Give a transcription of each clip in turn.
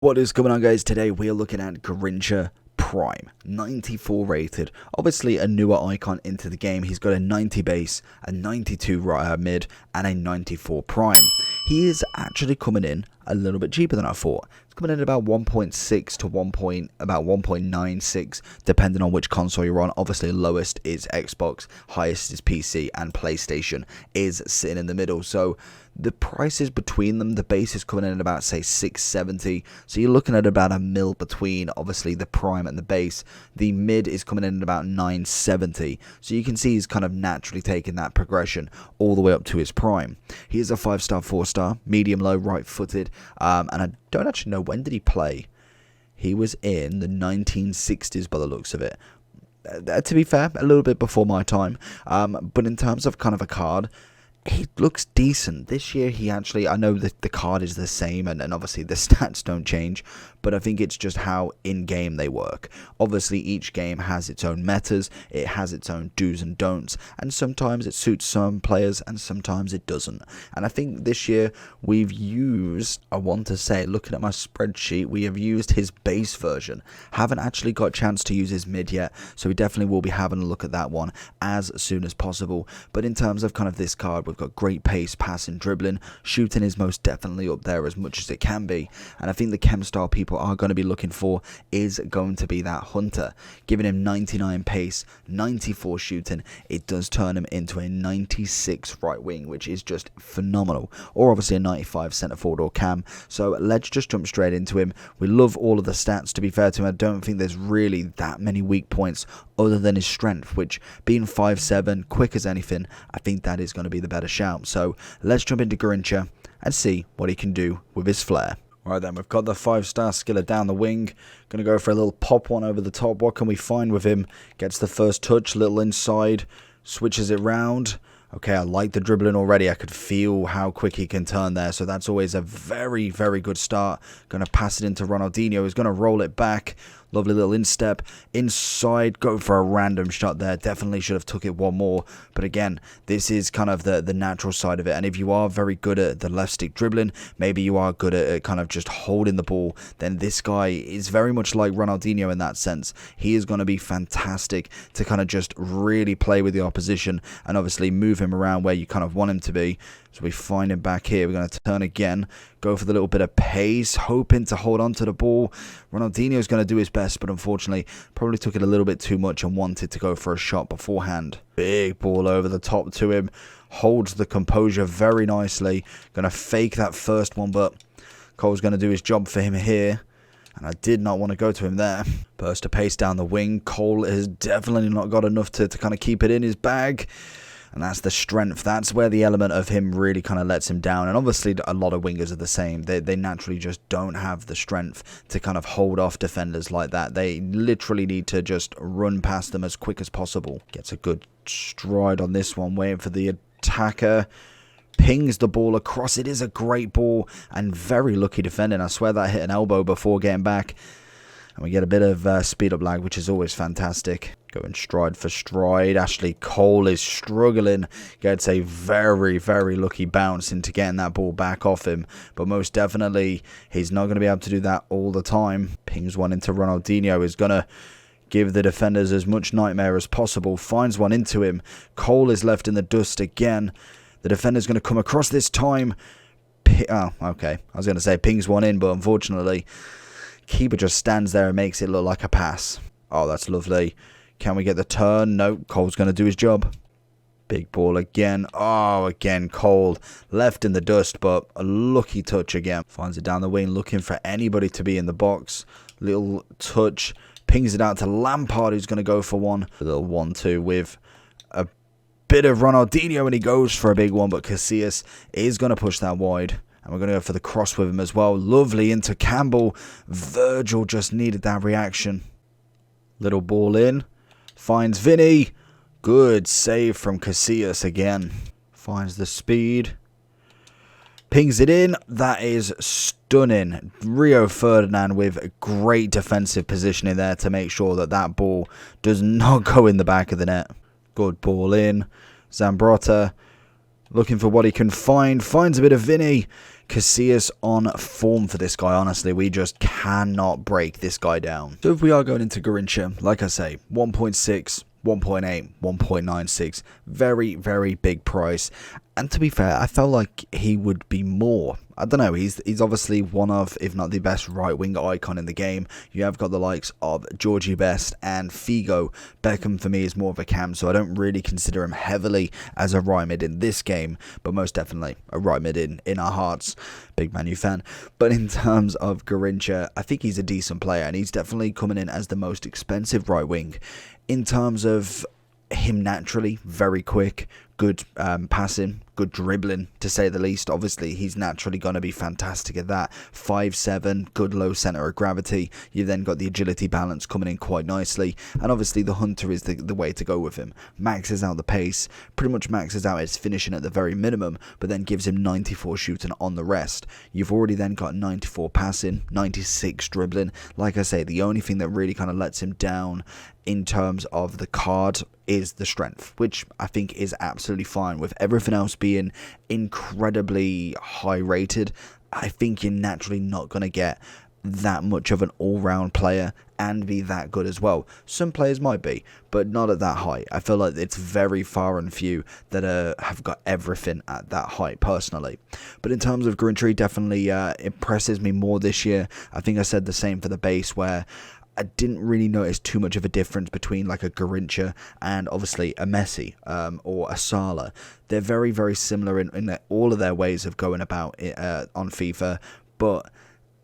What is going on, guys? Today we are looking at Garrincha Prime, 94 rated. Obviously a newer icon into the game. He's got a 90 base, a 92 mid, and a 94 prime. He is actually coming in a little bit cheaper than I thought. It's coming in at about 1.6 to about 1.96, depending on which console you're on. Obviously, lowest is Xbox, highest is PC, and PlayStation is sitting in the middle. So the prices between them, the base is coming in at about, say, 670. So you're looking at about a mil between, obviously, the prime and the base. The mid is coming in at about 970. So you can see he's kind of naturally taking that progression all the way up to his prime. He is a 5-star, 4-star, medium low, right-footed. And I don't actually know, when did he play? He was in the 1960s by the looks of it. To be fair, a little bit before my time. But in terms of kind of a card, he looks decent. This year he actually, I know that the card is the same and obviously the stats don't change, but I think it's just how in-game they work. Obviously each game has its own metas, it has its own do's and don'ts, and sometimes it suits some players and sometimes it doesn't. And I think this year we've used, I want to say, looking at my spreadsheet, we have used his base version. Haven't actually got a chance to use his mid yet, so we definitely will be having a look at that one as soon as possible. But in terms of kind of this card, we've got great pace, passing, dribbling. Shooting is most definitely up there as much as it can be. And I think the chem style people are going to be looking for is going to be that hunter. Giving him 99 pace, 94 shooting, it does turn him into a 96 right wing, which is just phenomenal. Or obviously a 95 centre forward or cam. So let's just jump straight into him. We love all of the stats, to be fair to him. I don't think there's really that many weak points other than his strength, which being 5'7", quick as anything, I think that is going to be the better shout. So let's jump into Garrincha and see what he can do with his flair. Alright then, we've got the 5-star skiller down the wing. Going to go for a little pop one over the top. What can we find with him? Gets the first touch, little inside, switches it round. Okay, I like the dribbling already. I could feel how quick he can turn there. So that's always a very, very good start. Going to pass it into Ronaldinho. He's going to roll it back. Lovely little instep. Inside. Go for a random shot there. Definitely should have took it one more. But again, this is kind of the natural side of it. And if you are very good at the left stick dribbling, maybe you are good at kind of just holding the ball, then this guy is very much like Ronaldinho in that sense. He is going to be fantastic to kind of just really play with the opposition and obviously move him around where you kind of want him to be. So we find him back here. We're going to turn again, go for the little bit of pace, hoping to hold on to the ball. Ronaldinho is going to do his best, but unfortunately probably took it a little bit too much and wanted to go for a shot beforehand. Big ball over the top to him. Holds the composure very nicely. Going to fake that first one, but Cole's going to do his job for him here. And I did not want to go to him there. Burst of pace down the wing. Cole has definitely not got enough to kind of keep it in his bag. And that's the strength. That's where the element of him really kind of lets him down. And obviously a lot of wingers are the same. They naturally just don't have the strength to kind of hold off defenders like that. They literally need to just run past them as quick as possible. Gets a good stride on this one, waiting for the attacker. Pings the ball across. It is a great ball and very lucky defending. I swear that hit an elbow before getting back. And we get a bit of speed up lag, which is always fantastic. Going stride for stride. Ashley Cole is struggling. Gets a very, very lucky bounce into getting that ball back off him. But most definitely, he's not going to be able to do that all the time. Pings one into Ronaldinho. Is going to give the defenders as much nightmare as possible. Finds one into him. Cole is left in the dust again. The defender's going to come across this time. Oh, okay. I was going to say pings one in, but unfortunately, keeper just stands there and makes it look like a pass. Oh, that's lovely. Can we get the turn? No, Cole's going to do his job. Big ball again. Oh, again, Cole left in the dust, but a lucky touch again. Finds it down the wing, looking for anybody to be in the box. Little touch. Pings it out to Lampard, who's going to go for one. A little 1-2 with a bit of Ronaldinho, and he goes for a big one, but Casillas is going to push that wide. And we're going to go for the cross with him as well. Lovely into Campbell. Virgil just needed that reaction. Little ball in. Finds Vinny. Good save from Casillas again. Finds the speed. Pings it in. That is stunning. Rio Ferdinand with great defensive positioning there to make sure that that ball does not go in the back of the net. Good ball in. Zambrotta looking for what he can find. Finds a bit of Vinny. Casillas on form for this guy, honestly. We just cannot break this guy down. So if we are going into Garrincha, like I say, 1.6, 1.8, 1.96, very, very big price. And to be fair, I felt like he would be more. I don't know, he's obviously one of, if not the best right-wing icon in the game. You have got the likes of Georgie Best and Figo. Beckham for me is more of a cam, so I don't really consider him heavily as a right mid in this game, but most definitely a right mid in our hearts. Big Man U fan. But in terms of Garrincha, I think he's a decent player, and he's definitely coming in as the most expensive right wing. In terms of him naturally, very quick, good passing, good dribbling, to say the least. Obviously, he's naturally going to be fantastic at that. 5'7", good low centre of gravity. You've then got the agility balance coming in quite nicely. And obviously, the Hunter is the way to go with him. Maxes out the pace, pretty much maxes out his finishing at the very minimum, but then gives him 94 shooting on the rest. You've already then got 94 passing, 96 dribbling. Like I say, the only thing that really kind of lets him down in terms of the card is the strength, which I think is absolutely fine. With everything else being incredibly high rated, I think you're naturally not going to get that much of an all-round player and be that good as well. Some players might be, but not at that height. I feel like it's very far and few that have got everything at that height personally. But in terms of Garrincha, he definitely impresses me more this year. I think I said the same for the base, where I didn't really notice too much of a difference between like a Garrincha and obviously a Messi or a Salah. They're very, very similar in all of their ways of going about it on FIFA, but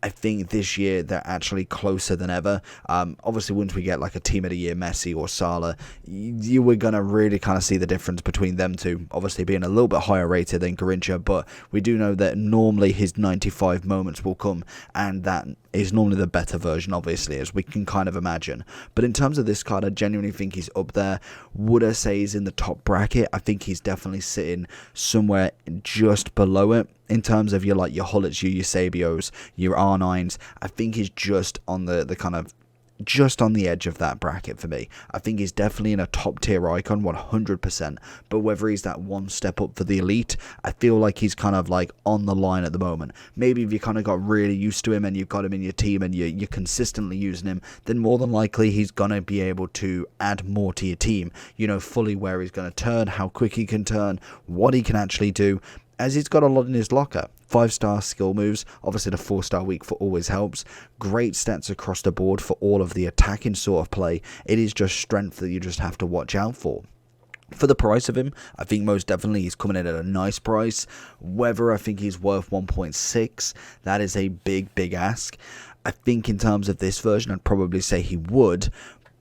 I think this year they're actually closer than ever. Obviously, once we get like a team of the year Messi or Salah, you were going to really kind of see the difference between them two. Obviously being a little bit higher rated than Garrincha, but we do know that normally his 95 moments will come, and that is normally the better version, obviously, as we can kind of imagine. But in terms of this card, I genuinely think he's up there. Would I say he's in the top bracket? I think he's definitely sitting somewhere just below it. In terms of your Hullets, your Eusebios, your R9s, I think he's just on the kind of just on the edge of that bracket for me. I think he's definitely in a top tier icon, 100%. But whether he's that one step up for the elite, I feel like he's kind of like on the line at the moment. Maybe if you kind of got really used to him and you've got him in your team and you're consistently using him, then more than likely he's going to be able to add more to your team. You know fully where he's going to turn, how quick he can turn, what he can actually do, as he's got a lot in his locker. 5-star skill moves, obviously the 4-star weak foot always helps. Great stats across the board for all of the attacking sort of play. It is just strength that you just have to watch out for. For the price of him, I think most definitely he's coming in at a nice price. Whether I think he's worth 1.6, that is a big, big ask. I think in terms of this version, I'd probably say he would,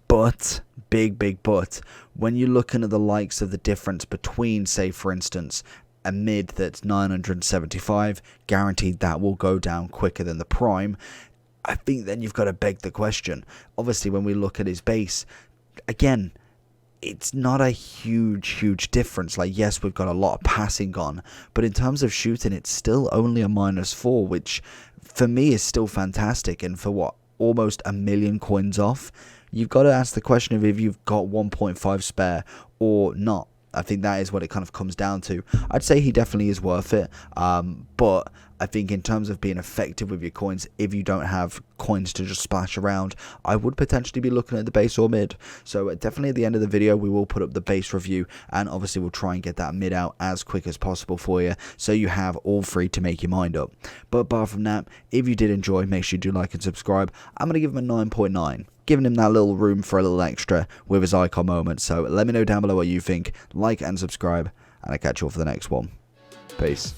but, big but, when you're looking at the likes of the difference between, say for instance, a mid that's 975, guaranteed that will go down quicker than the prime, I think then you've got to beg the question. Obviously, when we look at his base, again, it's not a huge difference. Like, yes, we've got a lot of passing on, but in terms of shooting, it's still only a -4, which for me is still fantastic. And for what, almost 1 million coins off, you've got to ask the question of if you've got 1.5 spare or not. I think that is what it kind of comes down to. I'd say he definitely is worth it, but I think in terms of being effective with your coins, if you don't have coins to just splash around, I would potentially be looking at the base or mid. So definitely at the end of the video, we will put up the base review, and obviously we'll try and get that mid out as quick as possible for you, so you have all three to make your mind up. But apart from that, if you did enjoy, make sure you do like and subscribe. I'm going to give him a 9.9. Giving him that little room for a little extra with his icon moment. So let me know down below what you think. Like and subscribe, and I'll catch you all for the next one. Peace.